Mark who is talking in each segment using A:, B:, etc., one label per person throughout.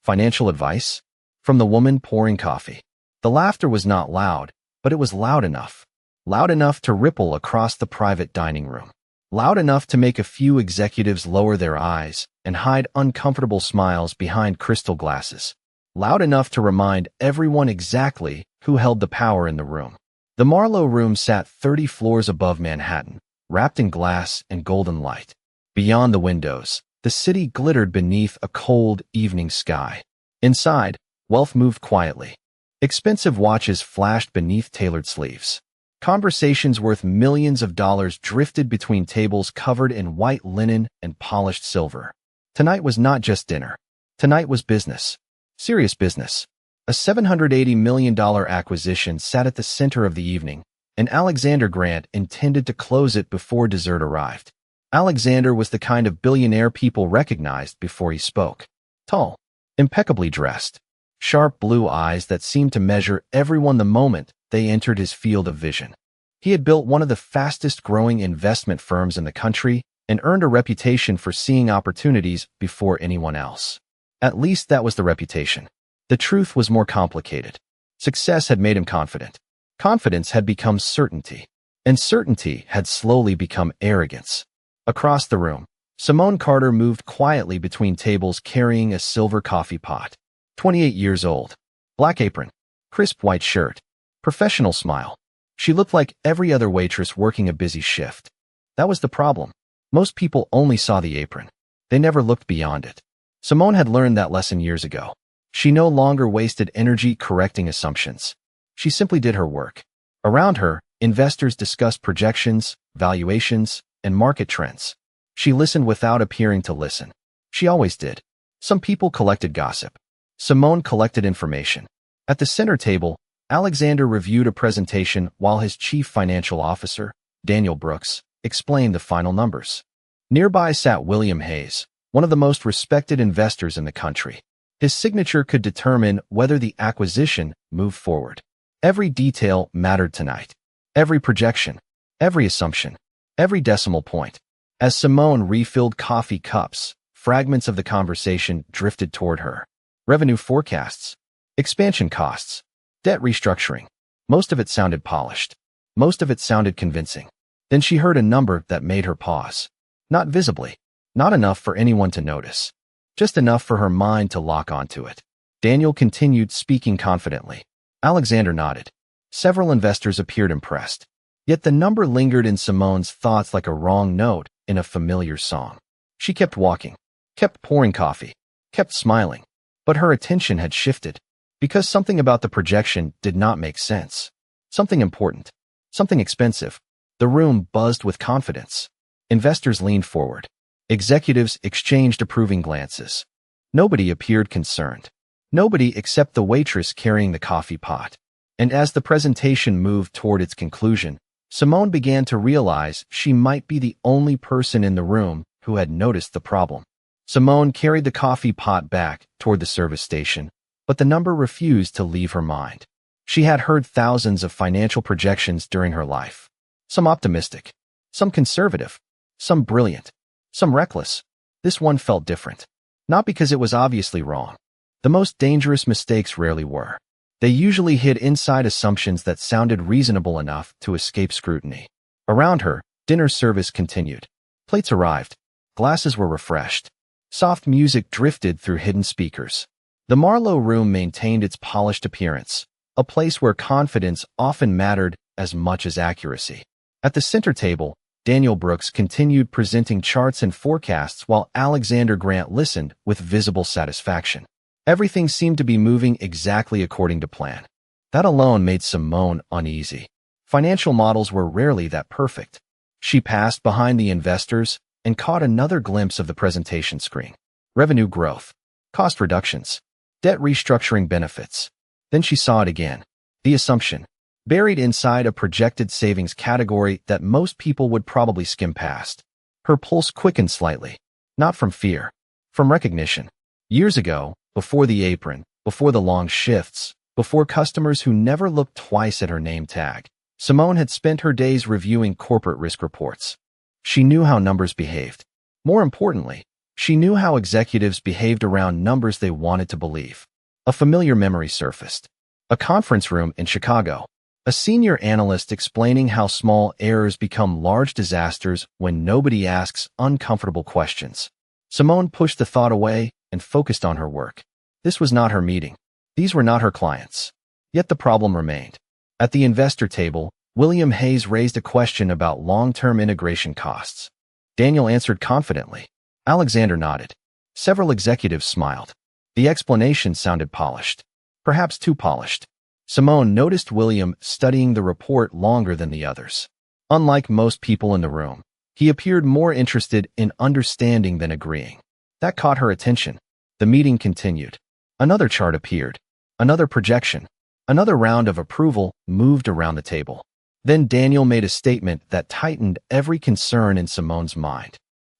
A: Financial advice? From the woman pouring coffee. The laughter was not loud, but it was loud enough. Loud enough to ripple across the private dining room. Loud enough to make a few executives lower their eyes and hide uncomfortable smiles behind crystal glasses. Loud enough to remind everyone exactly who held the power in the room. The Marlowe room sat 30 floors above Manhattan, wrapped in glass and golden light. Beyond the windows, the city glittered beneath a cold evening sky. Inside, wealth moved quietly. Expensive watches flashed beneath tailored sleeves. Conversations worth millions of dollars drifted between tables covered in white linen and polished silver. Tonight was not just dinner. Tonight was business. Serious business. A $780 million acquisition sat at the center of the evening, and Alexander Grant intended to close it before dessert arrived. Alexander was the kind of billionaire people recognized before he spoke. Tall, impeccably dressed, sharp blue eyes that seemed to measure everyone the moment they entered his field of vision. He had built one of the fastest-growing investment firms in the country and earned a reputation for seeing opportunities before anyone else. At least that was the reputation. The truth was more complicated. Success had made him confident. Confidence had become certainty. And certainty had slowly become arrogance. Across the room, Simone Carter moved quietly between tables carrying a silver coffee pot. 28 years old. Black apron. Crisp white shirt. Professional smile. She looked like every other waitress working a busy shift. That was the problem. Most people only saw the apron. They never looked beyond it. Simone had learned that lesson years ago. She no longer wasted energy correcting assumptions. She simply did her work. Around her, investors discussed projections, valuations, and market trends. She listened without appearing to listen. She always did. Some people collected gossip. Simone collected information. At the center table, Alexander reviewed a presentation while his chief financial officer, Daniel Brooks, explained the final numbers. Nearby sat William Hayes, one of the most respected investors in the country. His signature could determine whether the acquisition moved forward. Every detail mattered tonight. Every projection, every assumption, every decimal point. As Simone refilled coffee cups, fragments of the conversation drifted toward her. Revenue forecasts, expansion costs, debt restructuring. Most of it sounded polished. Most of it sounded convincing. Then she heard a number that made her pause. Not visibly. Not enough for anyone to notice. Just enough for her mind to lock onto it. Daniel continued speaking confidently. Alexander nodded. Several investors appeared impressed. Yet the number lingered in Simone's thoughts like a wrong note in a familiar song. She kept walking, kept pouring coffee, kept smiling. But her attention had shifted. Because something about the projection did not make sense. Something important. Something expensive. The room buzzed with confidence. Investors leaned forward. Executives exchanged approving glances. Nobody appeared concerned. Nobody except the waitress carrying the coffee pot. And as the presentation moved toward its conclusion, Simone began to realize she might be the only person in the room who had noticed the problem. Simone carried the coffee pot back toward the service station, but the number refused to leave her mind. She had heard thousands of financial projections during her life. Some optimistic, some conservative, some brilliant, some reckless. This one felt different. Not because it was obviously wrong. The most dangerous mistakes rarely were. They usually hid inside assumptions that sounded reasonable enough to escape scrutiny. Around her, dinner service continued. Plates arrived. Glasses were refreshed. Soft music drifted through hidden speakers. The Marlowe room maintained its polished appearance, a place where confidence often mattered as much as accuracy. At the center table, Daniel Brooks continued presenting charts and forecasts while Alexander Grant listened with visible satisfaction. Everything seemed to be moving exactly according to plan. That alone made Simone uneasy. Financial models were rarely that perfect. She passed behind the investors and caught another glimpse of the presentation screen. Revenue growth, cost reductions, debt restructuring benefits. Then she saw it again. The assumption, buried inside a projected savings category that most people would probably skim past. Her pulse quickened slightly. Not from fear, from recognition. Years ago, before the apron, before the long shifts, before customers who never looked twice at her name tag, Simone had spent her days reviewing corporate risk reports. She knew how numbers behaved. More importantly, She knew how executives behaved around numbers they wanted to believe. A familiar memory surfaced. A conference room in Chicago. A senior analyst explaining how small errors become large disasters when nobody asks uncomfortable questions. Simone pushed the thought away and focused on her work. This was not her meeting. These were not her clients. Yet the problem remained. At the investor table, William Hayes raised a question about long-term integration costs. Daniel answered confidently. Alexander nodded. Several executives smiled. The explanation sounded polished. Perhaps too polished. Simone noticed William studying the report longer than the others. Unlike most people in the room, he appeared more interested in understanding than agreeing. That caught her attention. The meeting continued. Another chart appeared. Another projection. Another round of approval moved around the table. Then Daniel made a statement that tightened every concern in Simone's mind.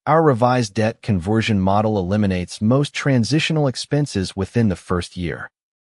A: Our revised debt conversion model eliminates most transitional expenses within the first year.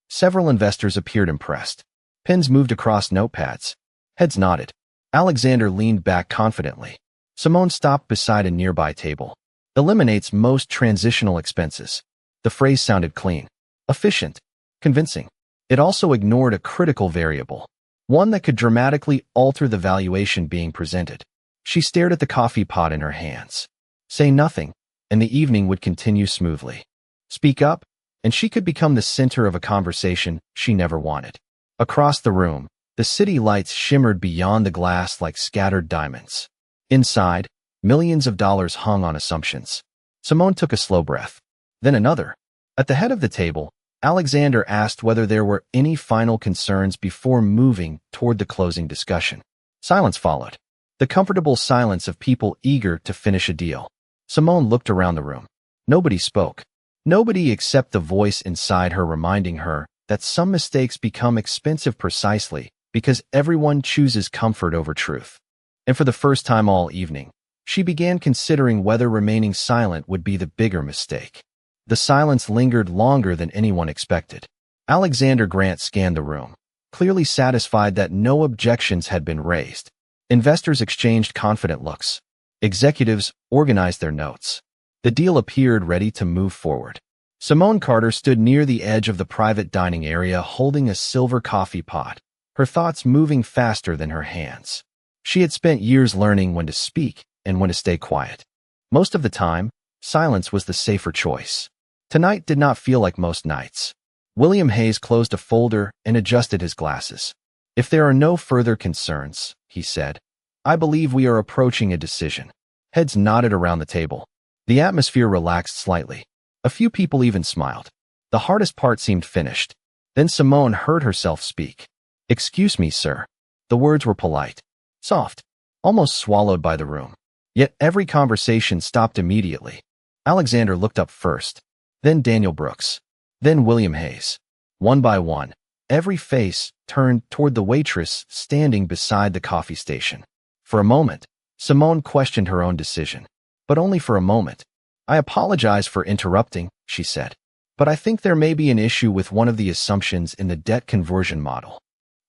A: Several investors appeared impressed. Pens moved across notepads. Heads nodded. Alexander leaned back confidently. Simone stopped beside a nearby table. Eliminates most transitional expenses. The phrase sounded clean, efficient, convincing. It also ignored a critical variable, one that could dramatically alter the valuation being presented. She stared at the coffee pot in her hands. Say nothing, and the evening would continue smoothly. Speak up, and she could become the center of a conversation she never wanted. Across the room, the city lights shimmered beyond the glass like scattered diamonds. Inside, millions of dollars hung on assumptions. Simone took a slow breath. Then another. At the head of the table, Alexander asked whether there were any final concerns before moving toward the closing discussion. Silence followed. The comfortable silence of people eager to finish a deal. Simone looked around the room. Nobody spoke. Nobody except the voice inside her reminding her that some mistakes become expensive precisely because everyone chooses comfort over truth. And for the first time all evening, she began considering whether remaining silent would be the bigger mistake. The silence lingered longer than anyone expected. Alexander Grant scanned the room, clearly satisfied that no objections had been raised. Investors exchanged confident looks. Executives organized their notes. The deal appeared ready to move forward. Simone Carter stood near the edge of the private dining area holding a silver coffee pot, her thoughts moving faster than her hands. She had spent years learning when to speak and when to stay quiet. Most of the time, silence was the safer choice. Tonight did not feel like most nights. William Hayes closed a folder and adjusted his glasses. If there are no further concerns, he said, I believe we are approaching a decision. Heads nodded around the table. The atmosphere relaxed slightly. A few people even smiled. The hardest part seemed finished. Then Simone heard herself speak. Excuse me, sir. The words were polite, soft, almost swallowed by the room. Yet every conversation stopped immediately. Alexander looked up first, then Daniel Brooks, then William Hayes. One by one, every face turned toward the waitress standing beside the coffee station. For a moment, Simone questioned her own decision. But only for a moment. I apologize for interrupting, she said. But I think there may be an issue with one of the assumptions in the debt conversion model.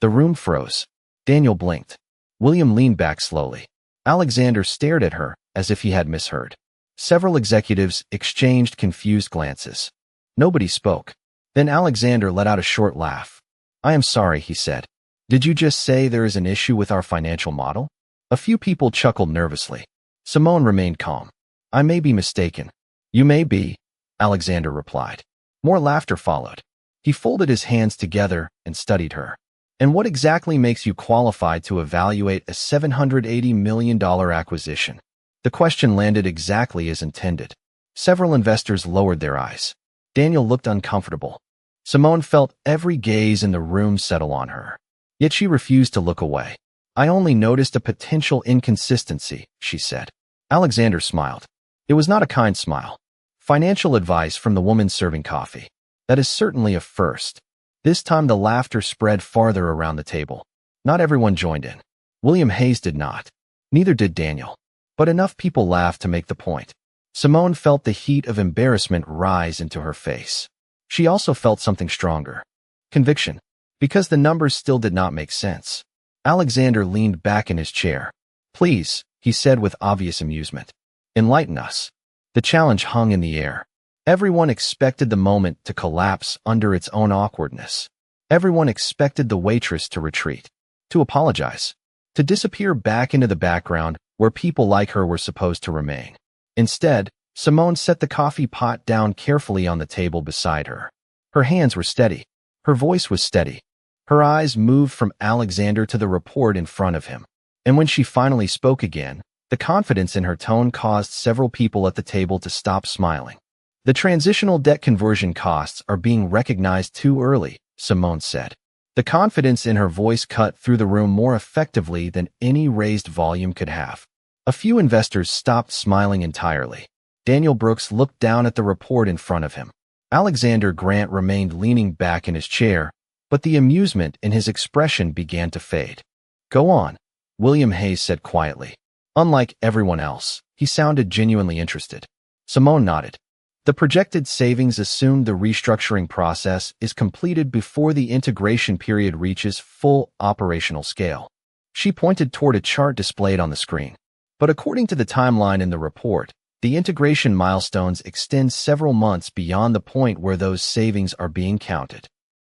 A: The room froze. Daniel blinked. William leaned back slowly. Alexander stared at her as if he had misheard. Several executives exchanged confused glances. Nobody spoke. Then Alexander let out a short laugh. I am sorry, he said. Did you just say there is an issue with our financial model? A few people chuckled nervously. Simone remained calm. I may be mistaken. You may be, Alexander replied. More laughter followed. He folded his hands together and studied her. And what exactly makes you qualified to evaluate a $780 million acquisition? The question landed exactly as intended. Several investors lowered their eyes. Daniel looked uncomfortable. Simone felt every gaze in the room settle on her. Yet she refused to look away. I only noticed a potential inconsistency, she said. Alexander smiled. It was not a kind smile. Financial advice from the woman serving coffee. That is certainly a first. This time the laughter spread farther around the table. Not everyone joined in. William Hayes did not. Neither did Daniel. But enough people laughed to make the point. Simone felt the heat of embarrassment rise into her face. She also felt something stronger. Conviction. Because the numbers still did not make sense. Alexander leaned back in his chair. Please, he said with obvious amusement. Enlighten us. The challenge hung in the air. Everyone expected the moment to collapse under its own awkwardness. Everyone expected the waitress to retreat, to apologize, to disappear back into the background where people like her were supposed to remain. Instead, Simone set the coffee pot down carefully on the table beside her. Her hands were steady. Her voice was steady. Her eyes moved from Alexander to the report in front of him. And when she finally spoke again, the confidence in her tone caused several people at the table to stop smiling. The transitional debt conversion costs are being recognized too early, Simone said. The confidence in her voice cut through the room more effectively than any raised volume could have. A few investors stopped smiling entirely. Daniel Brooks looked down at the report in front of him. Alexander Grant remained leaning back in his chair, but the amusement in his expression began to fade. "Go on," William Hayes said quietly. Unlike everyone else, he sounded genuinely interested. Simone nodded. The projected savings assumed the restructuring process is completed before the integration period reaches full operational scale. She pointed toward a chart displayed on the screen. But according to the timeline in the report, the integration milestones extend several months beyond the point where those savings are being counted.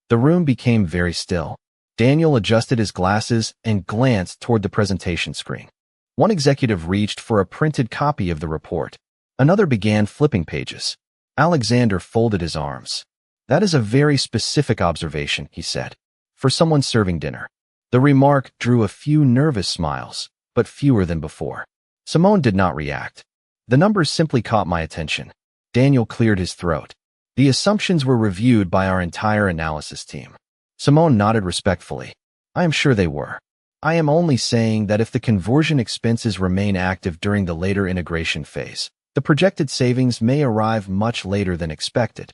A: The room became very still. Daniel adjusted his glasses and glanced toward the presentation screen. One executive reached for a printed copy of the report. Another began flipping pages. Alexander folded his arms. "That is a very specific observation," he said, "for someone serving dinner." The remark drew a few nervous smiles, but fewer than before. Simone did not react. "The numbers simply caught my attention." Daniel cleared his throat. "The assumptions were reviewed by our entire analysis team." Simone nodded respectfully. "I am sure they were. I am only saying that if the conversion expenses remain active during the later integration phase, the projected savings may arrive much later than expected."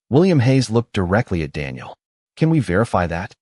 A: William Hayes looked directly at Daniel. "Can we verify that?"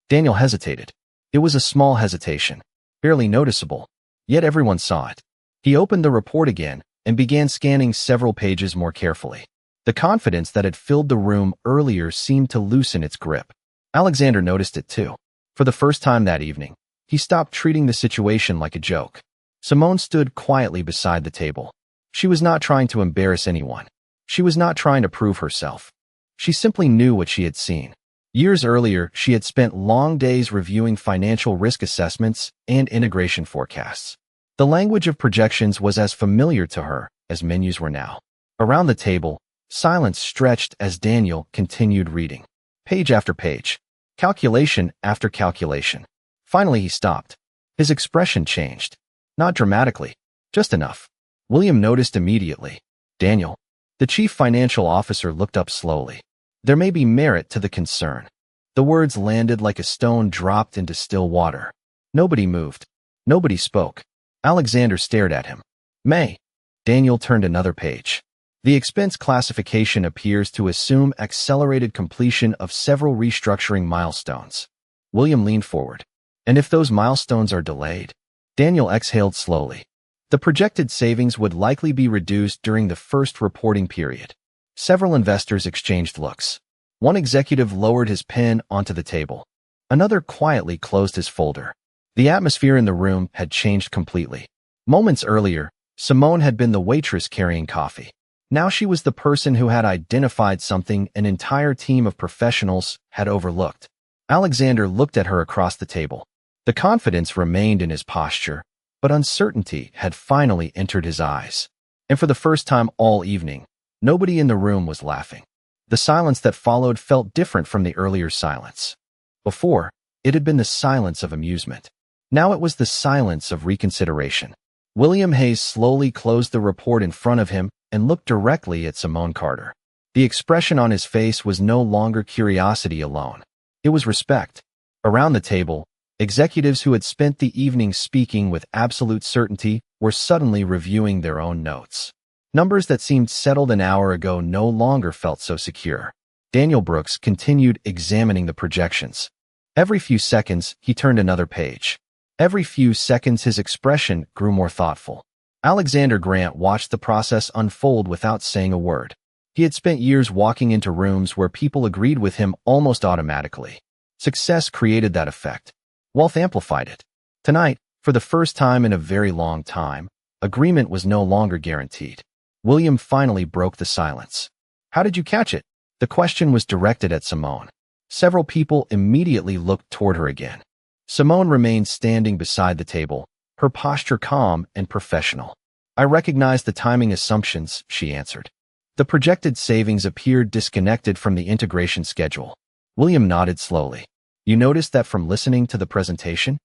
A: Daniel hesitated. It was a small hesitation, barely noticeable, yet everyone saw it. He opened the report again and began scanning several pages more carefully. The confidence that had filled the room earlier seemed to loosen its grip. Alexander noticed it too. For the first time that evening, he stopped treating the situation like a joke. Simone stood quietly beside the table. She was not trying to embarrass anyone. She was not trying to prove herself. She simply knew what she had seen. Years earlier, she had spent long days reviewing financial risk assessments and integration forecasts. The language of projections was as familiar to her as menus were now. Around the table, silence stretched as Daniel continued reading. Page after page. Calculation after calculation. Finally, he stopped. His expression changed. Not dramatically, just enough. William noticed immediately. "Daniel." The chief financial officer looked up slowly. "There may be merit to the concern." The words landed like a stone dropped into still water. Nobody moved. Nobody spoke. Alexander stared at him. "May." Daniel turned another page. "The expense classification appears to assume accelerated completion of several restructuring milestones." William leaned forward. "And if those milestones are delayed?" Daniel exhaled slowly. "The projected savings would likely be reduced during the first reporting period." Several investors exchanged looks. One executive lowered his pen onto the table. Another quietly closed his folder. The atmosphere in the room had changed completely. Moments earlier, Simone had been the waitress carrying coffee. Now she was the person who had identified something an entire team of professionals had overlooked. Alexander looked at her across the table. The confidence remained in his posture, but uncertainty had finally entered his eyes. And for the first time all evening, nobody in the room was laughing. The silence that followed felt different from the earlier silence. Before, it had been the silence of amusement. Now it was the silence of reconsideration. William Hayes slowly closed the report in front of him and looked directly at Simone Carter. The expression on his face was no longer curiosity alone. It was respect. Around the table, executives who had spent the evening speaking with absolute certainty were suddenly reviewing their own notes. Numbers that seemed settled an hour ago no longer felt so secure. Daniel Brooks continued examining the projections. Every few seconds, he turned another page. Every few seconds, his expression grew more thoughtful. Alexander Grant watched the process unfold without saying a word. He had spent years walking into rooms where people agreed with him almost automatically. Success created that effect. Wealth amplified it. Tonight, for the first time in a very long time, agreement was no longer guaranteed. William finally broke the silence. How did you catch it? The question was directed at Simone. Several people immediately looked toward her again. Simone remained standing beside the table, her posture calm and professional. I recognize the timing assumptions, she answered. The projected savings appeared disconnected from the integration schedule. William nodded slowly. You noticed that from listening to the presentation?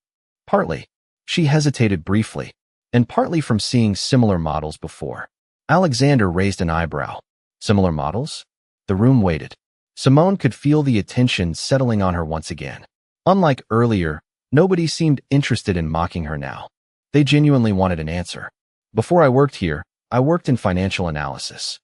A: Partly. She hesitated briefly, and partly from seeing similar models before. Alexander raised an eyebrow. Similar models? The room waited. Simone could feel the attention settling on her once again. Unlike earlier, nobody seemed interested in mocking her now. They genuinely wanted an answer. Before I worked here, I worked in financial analysis.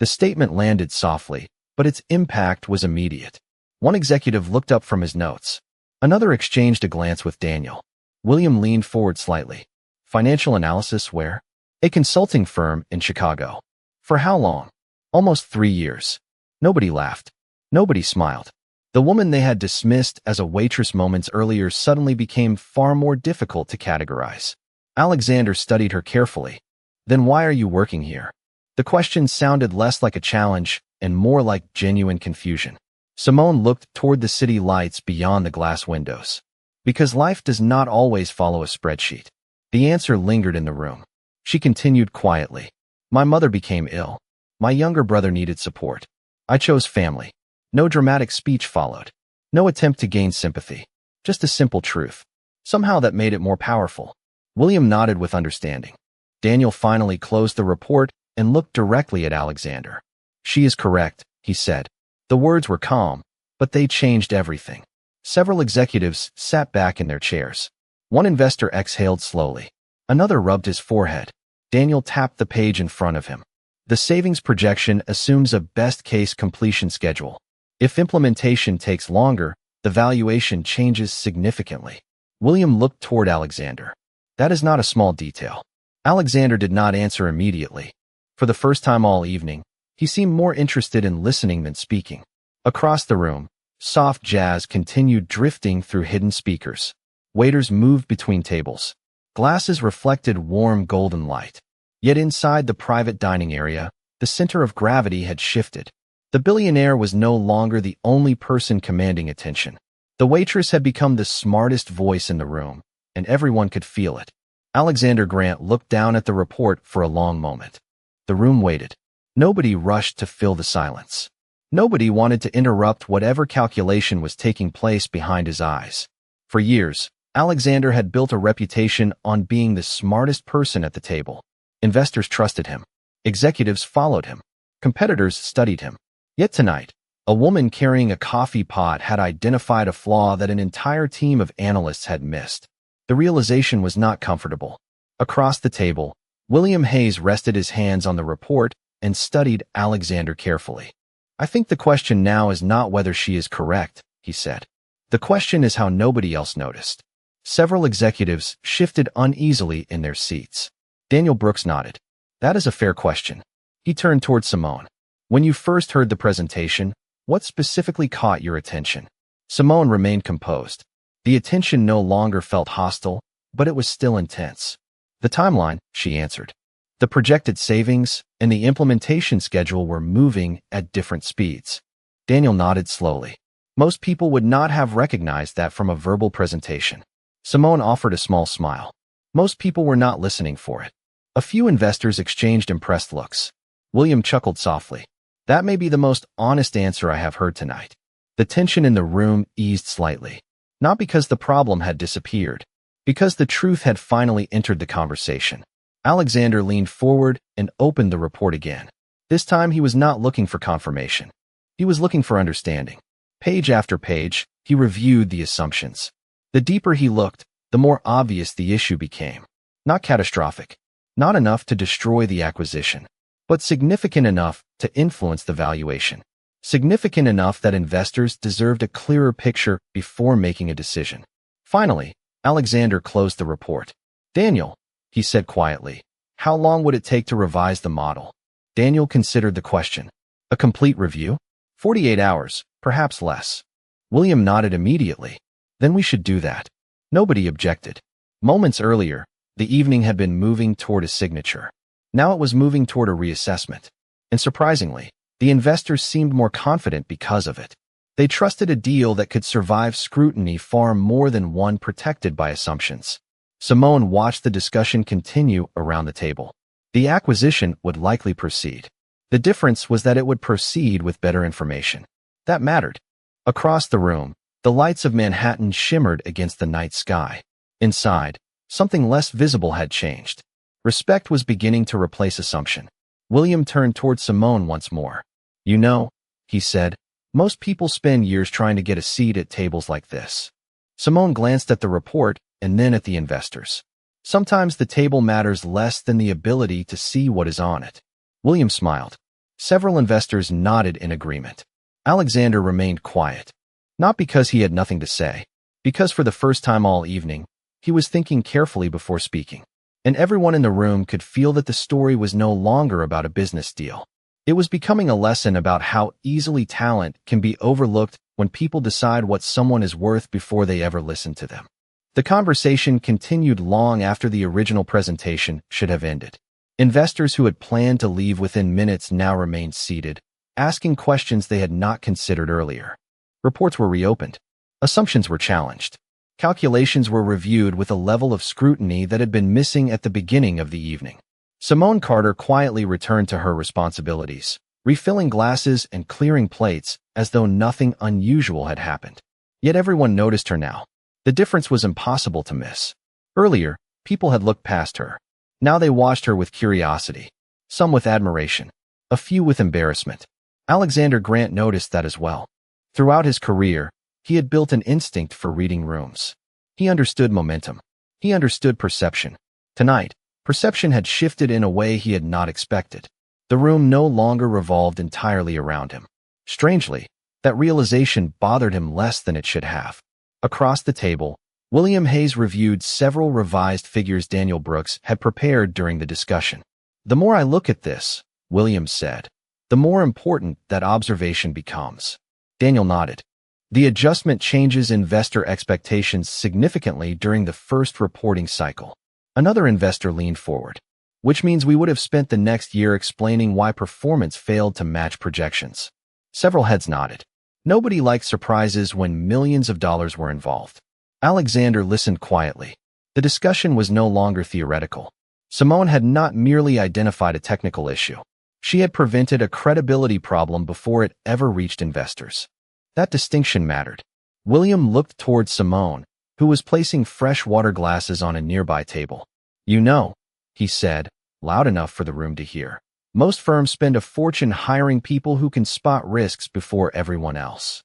A: The statement landed softly, but its impact was immediate. One executive looked up from his notes. Another exchanged a glance with Daniel. William leaned forward slightly. Financial analysis where? A consulting firm in Chicago. For how long? Almost 3 years. Nobody laughed. Nobody smiled. The woman they had dismissed as a waitress moments earlier suddenly became far more difficult to categorize. Alexander studied her carefully. Then why are you working here? The question sounded less like a challenge and more like genuine confusion. Simone looked toward the city lights beyond the glass windows. Because life does not always follow a spreadsheet. The answer lingered in the room. She continued quietly. My mother became ill. My younger brother needed support. I chose family. No dramatic speech followed. No attempt to gain sympathy. Just a simple truth. Somehow that made it more powerful. William nodded with understanding. Daniel finally closed the report and looked directly at Alexander. She is correct, he said. The words were calm, but they changed everything. Several executives sat back in their chairs. One investor exhaled slowly. Another rubbed his forehead. Daniel tapped the page in front of him. The savings projection assumes a best-case completion schedule. If implementation takes longer, the valuation changes significantly. William looked toward Alexander. That is not a small detail. Alexander did not answer immediately. For the first time all evening, he seemed more interested in listening than speaking. Across the room, soft jazz continued drifting through hidden speakers. Waiters moved between tables. Glasses reflected warm golden light. Yet inside the private dining area, the center of gravity had shifted. The billionaire was no longer the only person commanding attention. The waitress had become the smartest voice in the room, and everyone could feel it. Alexander Grant looked down at the report for a long moment. The room waited. Nobody rushed to fill the silence. Nobody wanted to interrupt whatever calculation was taking place behind his eyes. For years, Alexander had built a reputation on being the smartest person at the table. Investors trusted him. Executives followed him. Competitors studied him. Yet tonight, a woman carrying a coffee pot had identified a flaw that an entire team of analysts had missed. The realization was not comfortable. Across the table, William Hayes rested his hands on the report and studied Alexander carefully. I think the question now is not whether she is correct, he said. The question is how nobody else noticed. Several executives shifted uneasily in their seats. Daniel Brooks nodded. That is a fair question. He turned toward Simone. When you first heard the presentation, what specifically caught your attention? Simone remained composed. The attention no longer felt hostile, but it was still intense. The timeline, she answered. The projected savings and the implementation schedule were moving at different speeds. Daniel nodded slowly. Most people would not have recognized that from a verbal presentation. Simone offered a small smile. Most people were not listening for it. A few investors exchanged impressed looks. William chuckled softly. That may be the most honest answer I have heard tonight. The tension in the room eased slightly. Not because the problem had disappeared, because the truth had finally entered the conversation. Alexander leaned forward and opened the report again. This time he was not looking for confirmation. He was looking for understanding. Page after page, he reviewed the assumptions. The deeper he looked, the more obvious the issue became. Not catastrophic. Not enough to destroy the acquisition, but significant enough to influence the valuation. Significant enough that investors deserved a clearer picture before making a decision. Finally, Alexander closed the report. Daniel, he said quietly, how long would it take to revise the model? Daniel considered the question. A complete review? 48 hours, perhaps less. William nodded immediately. Then we should do that. Nobody objected. Moments earlier, the evening had been moving toward a signature. Now it was moving toward a reassessment. And surprisingly, the investors seemed more confident because of it. They trusted a deal that could survive scrutiny far more than one protected by assumptions. Simone watched the discussion continue around the table. The acquisition would likely proceed. The difference was that it would proceed with better information. That mattered. Across the room, the lights of Manhattan shimmered against the night sky. Inside, something less visible had changed. Respect was beginning to replace assumption. William turned toward Simone once more. "You know," he said, "most people spend years trying to get a seat at tables like this." Simone glanced at the report and then at the investors. Sometimes the table matters less than the ability to see what is on it. William smiled. Several investors nodded in agreement. Alexander remained quiet. Not because he had nothing to say, because for the first time all evening, he was thinking carefully before speaking. And everyone in the room could feel that the story was no longer about a business deal. It was becoming a lesson about how easily talent can be overlooked when people decide what someone is worth before they ever listen to them. The conversation continued long after the original presentation should have ended. Investors who had planned to leave within minutes now remained seated, asking questions they had not considered earlier. Reports were reopened. Assumptions were challenged. Calculations were reviewed with a level of scrutiny that had been missing at the beginning of the evening. Simone Carter quietly returned to her responsibilities, refilling glasses and clearing plates as though nothing unusual had happened. Yet everyone noticed her now. The difference was impossible to miss. Earlier, people had looked past her. Now they watched her with curiosity, some with admiration, a few with embarrassment. Alexander Grant noticed that as well. Throughout his career, he had built an instinct for reading rooms. He understood momentum. He understood perception. Tonight, perception had shifted in a way he had not expected. The room no longer revolved entirely around him. Strangely, that realization bothered him less than it should have. Across the table, William Hayes reviewed several revised figures Daniel Brooks had prepared during the discussion. "The more I look at this," William said, "the more important that observation becomes." Daniel nodded. The adjustment changes investor expectations significantly during the first reporting cycle. Another investor leaned forward. "Which means we would have spent the next year explaining why performance failed to match projections." Several heads nodded. Nobody liked surprises when millions of dollars were involved. Alexander listened quietly. The discussion was no longer theoretical. Simone had not merely identified a technical issue. She had prevented a credibility problem before it ever reached investors. That distinction mattered. William looked toward Simone, who was placing fresh water glasses on a nearby table. "You know," he said, loud enough for the room to hear, "most firms spend a fortune hiring people who can spot risks before everyone else."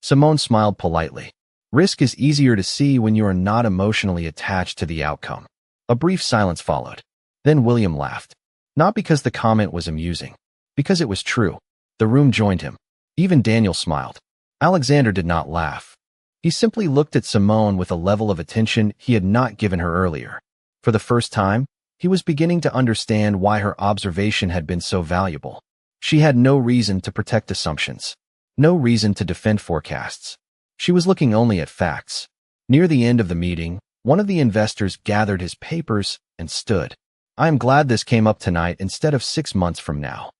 A: Simone smiled politely. "Risk is easier to see when you are not emotionally attached to the outcome." A brief silence followed. Then William laughed. Not because the comment was amusing, because it was true. The room joined him. Even Daniel smiled. Alexander did not laugh. He simply looked at Simone with a level of attention he had not given her earlier. For the first time, he was beginning to understand why her observation had been so valuable. She had no reason to protect assumptions, no reason to defend forecasts. She was looking only at facts. Near the end of the meeting, one of the investors gathered his papers and stood. "I am glad this came up tonight instead of 6 months from now."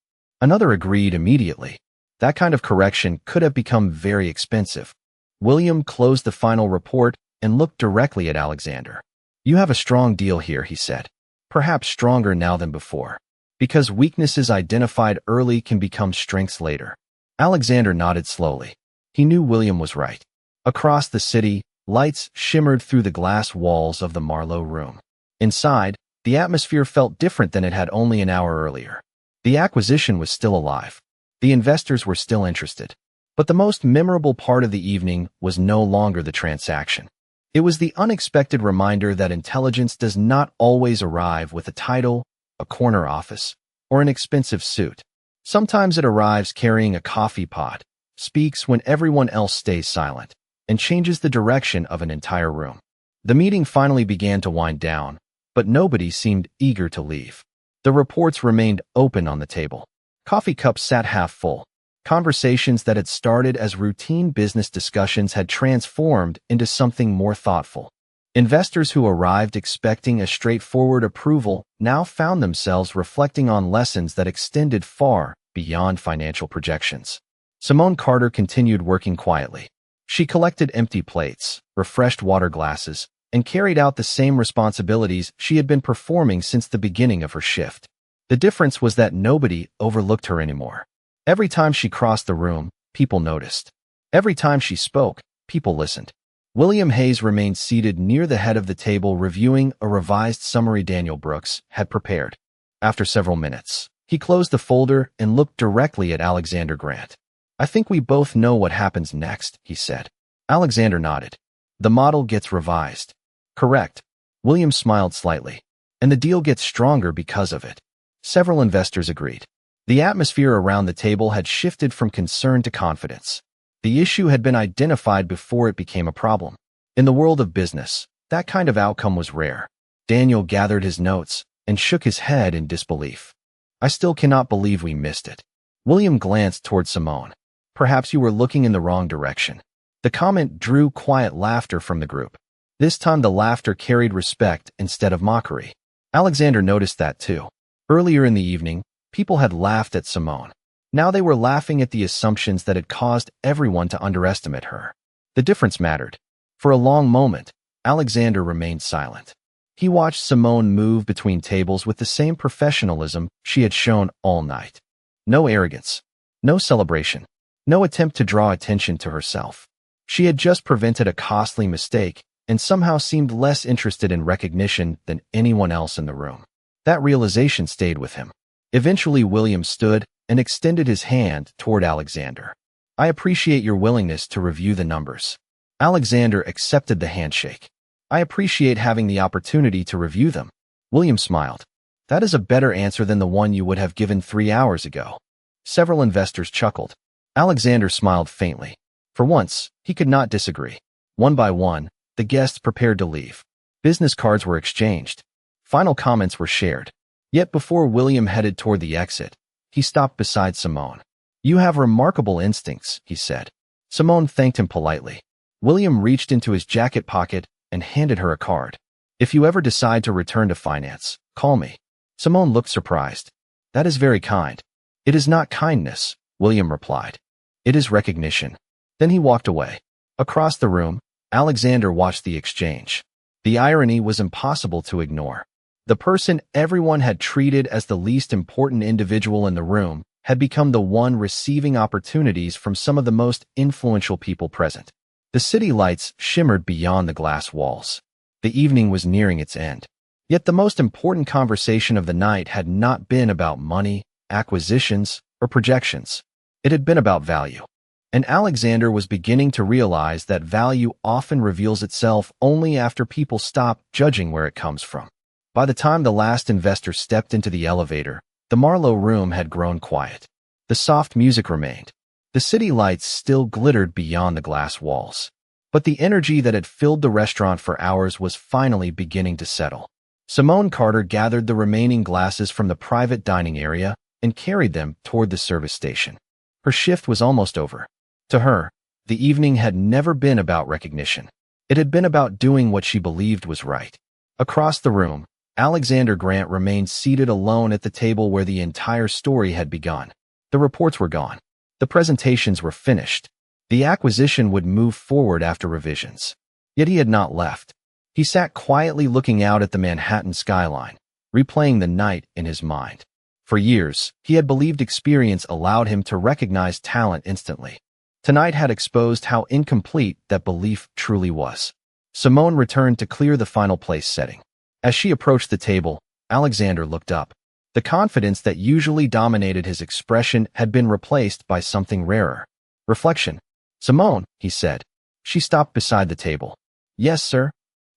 A: Another agreed immediately. That kind of correction could have become very expensive. William closed the final report and looked directly at Alexander. "You have a strong deal here," he said. "Perhaps stronger now than before. Because weaknesses identified early can become strengths later." Alexander nodded slowly. He knew William was right. Across the city, lights shimmered through the glass walls of the Marlowe room. Inside, the atmosphere felt different than it had only an hour earlier. The acquisition was still alive. The investors were still interested. But the most memorable part of the evening was no longer the transaction. It was the unexpected reminder that intelligence does not always arrive with a title, a corner office, or an expensive suit. Sometimes it arrives carrying a coffee pot, speaks when everyone else stays silent, and changes the direction of an entire room. The meeting finally began to wind down, but nobody seemed eager to leave. The reports remained open on the table. Coffee cups sat half full. Conversations that had started as routine business discussions had transformed into something more thoughtful. Investors who arrived expecting a straightforward approval now found themselves reflecting on lessons that extended far beyond financial projections. Simone Carter continued working quietly. She collected empty plates, refreshed water glasses, and carried out the same responsibilities she had been performing since the beginning of her shift. The difference was that nobody overlooked her anymore. Every time she crossed the room, people noticed. Every time she spoke, people listened. William Hayes remained seated near the head of the table reviewing a revised summary Daniel Brooks had prepared. After several minutes, he closed the folder and looked directly at Alexander Grant. "I think we both know what happens next," he said. Alexander nodded. "The model gets revised." "Correct." William smiled slightly. "And the deal gets stronger because of it." Several investors agreed. The atmosphere around the table had shifted from concern to confidence. The issue had been identified before it became a problem. In the world of business, that kind of outcome was rare. Daniel gathered his notes and shook his head in disbelief. "I still cannot believe we missed it." William glanced toward Simone. "Perhaps you were looking in the wrong direction." The comment drew quiet laughter from the group. This time the laughter carried respect instead of mockery. Alexander noticed that too. Earlier in the evening, people had laughed at Simone. Now they were laughing at the assumptions that had caused everyone to underestimate her. The difference mattered. For a long moment, Alexander remained silent. He watched Simone move between tables with the same professionalism she had shown all night. No arrogance, no celebration, no attempt to draw attention to herself. She had just prevented a costly mistake and somehow seemed less interested in recognition than anyone else in the room. That realization stayed with him. Eventually, William stood and extended his hand toward Alexander. "I appreciate your willingness to review the numbers." Alexander accepted the handshake. "I appreciate having the opportunity to review them." William smiled. "That is a better answer than the one you would have given 3 hours ago." Several investors chuckled. Alexander smiled faintly. For once, he could not disagree. One by one, the guests prepared to leave. Business cards were exchanged. Final comments were shared. Yet before William headed toward the exit, he stopped beside Simone. "You have remarkable instincts," he said. Simone thanked him politely. William reached into his jacket pocket and handed her a card. "If you ever decide to return to finance, call me." Simone looked surprised. "That is very kind." "It is not kindness," William replied. "It is recognition." Then he walked away. Across the room, Alexander watched the exchange. The irony was impossible to ignore. The person everyone had treated as the least important individual in the room had become the one receiving opportunities from some of the most influential people present. The city lights shimmered beyond the glass walls. The evening was nearing its end. Yet the most important conversation of the night had not been about money, acquisitions, or projections. It had been about value. And Alexander was beginning to realize that value often reveals itself only after people stop judging where it comes from. By the time the last investor stepped into the elevator, the Marlowe room had grown quiet. The soft music remained. The city lights still glittered beyond the glass walls. But the energy that had filled the restaurant for hours was finally beginning to settle. Simone Carter gathered the remaining glasses from the private dining area and carried them toward the service station. Her shift was almost over. To her, the evening had never been about recognition. It had been about doing what she believed was right. Across the room, Alexander Grant remained seated alone at the table where the entire story had begun. The reports were gone. The presentations were finished. The acquisition would move forward after revisions. Yet he had not left. He sat quietly looking out at the Manhattan skyline, replaying the night in his mind. For years, he had believed experience allowed him to recognize talent instantly. Tonight had exposed how incomplete that belief truly was. Simone returned to clear the final place setting. As she approached the table, Alexander looked up. The confidence that usually dominated his expression had been replaced by something rarer. Reflection. "Simone," he said. She stopped beside the table. "Yes, sir."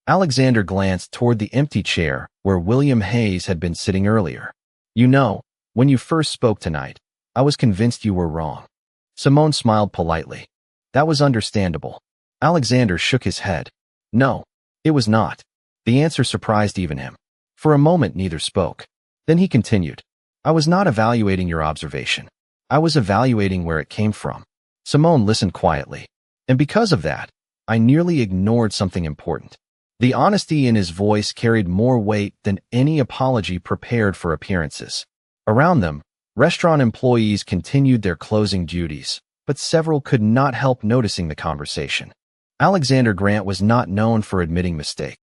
A: Alexander glanced toward the empty chair where William Hayes had been sitting earlier. "You know, when you first spoke tonight, I was convinced you were wrong." Simone smiled politely. "That was understandable." Alexander shook his head. "No, it was not." The answer surprised even him. For a moment, neither spoke. Then he continued. "I was not evaluating your observation. I was evaluating where it came from." Simone listened quietly. "And because of that, I nearly ignored something important." The honesty in his voice carried more weight than any apology prepared for appearances. Around them, restaurant employees continued their closing duties, but several could not help noticing the conversation. Alexander Grant was not known for admitting mistakes.